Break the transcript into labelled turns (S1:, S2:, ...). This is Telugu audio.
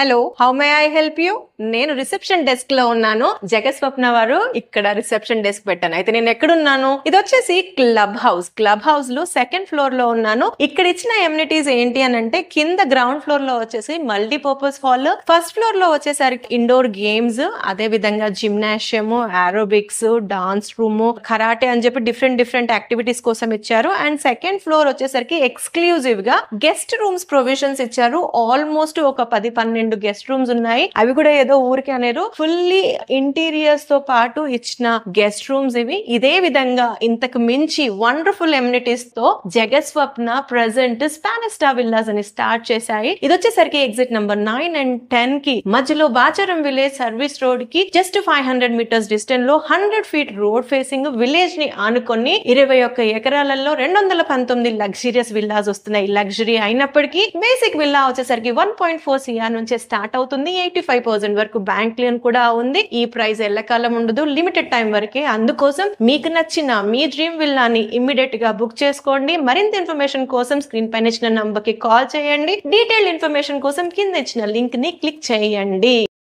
S1: Hello, how may I help you? నేను రిసెప్షన్ డెస్క్ లో ఉన్నాను. జగస్వప్న వారు ఇక్కడ రిసెప్షన్ డెస్క్ పెట్టాను. అయితే నేను ఎక్కడున్నాను? ఇది వచ్చేసి క్లబ్ హౌస్. క్లబ్ హౌస్ లో సెకండ్ ఫ్లోర్ లో ఉన్నాను. ఇక్కడ ఇచ్చిన ఎమ్యూనిటీస్ ఏంటి అని అంటే కింద గ్రౌండ్ ఫ్లోర్ లో వచ్చేసి మల్టీపర్పస్ హాల్, ఫస్ట్ ఫ్లోర్ లో వచ్చేసరికి ఇండోర్ గేమ్స్, అదే విధంగా జిమ్నాషియం, ఆరోబిక్స్, డాన్స్ రూమ్, కరాటే అని చెప్పి డిఫరెంట్ యాక్టివిటీస్ కోసం ఇచ్చారు. అండ్ సెకండ్ ఫ్లోర్ వచ్చేసరికి ఎక్స్క్లూజివ్ గా గెస్ట్ రూమ్స్ ప్రొవిజన్స్ ఇచ్చారు. ఆల్మోస్ట్ ఒక 10-12 గెస్ట్ రూమ్స్ ఉన్నాయి. అవి కూడా ఏదో ఊరికి అనేరు, ఫుల్లీ ఇంటీరియర్స్ తో పాటు ఇచ్చిన గెస్ట్ రూమ్స్ ఇవి. ఇదే విధంగా ఇంతకు మించి వండర్ఫుల్ ఎమ్యూనిటీస్ తో Jagaswapna present Spanish star villas అని స్టార్ట్ చేశాయి. ఇది వచ్చేసరికి ఎగ్జిట్ నెంబర్ 9 and 10 కి మధ్యలో బాచారం విలేజ్ సర్వీస్ రోడ్ కి జస్ట్ 500 మీటర్స్ డిస్టెన్స్ లో 100 ఫీట్ రోడ్ ఫేసింగ్ విలేజ్ ని ఆనుకొని 21 ఎకరాలలో 219 లగ్జరియస్ విల్లాస్ వస్తున్నాయి. లగ్జరీ అయినప్పటికీ బేసిక్ విల్లా వచ్చేసరికి 1.4 CR నుంచి స్టార్ట్ అవుతుంది. 85% వరకు బ్యాంక్ లోన్ కూడా ఉంది. ఈ ప్రైస్ ఎల్లకాలం ఉండదు, లిమిటెడ్ టైం వరకే. అందుకోసం మీకు నచ్చిన మీ డ్రీమ్ విల్లాని ఇమ్మీడియట్ గా బుక్ చేసుకోండి. మరింత ఇన్ఫర్మేషన్ కోసం స్క్రీన్ పైన ఇచ్చిన నంబర్ కి కాల్ చేయండి. డీటెయిల్డ్ ఇన్ఫర్మేషన్ కోసం కింద ఇచ్చిన లింక్ ని క్లిక్ చేయండి.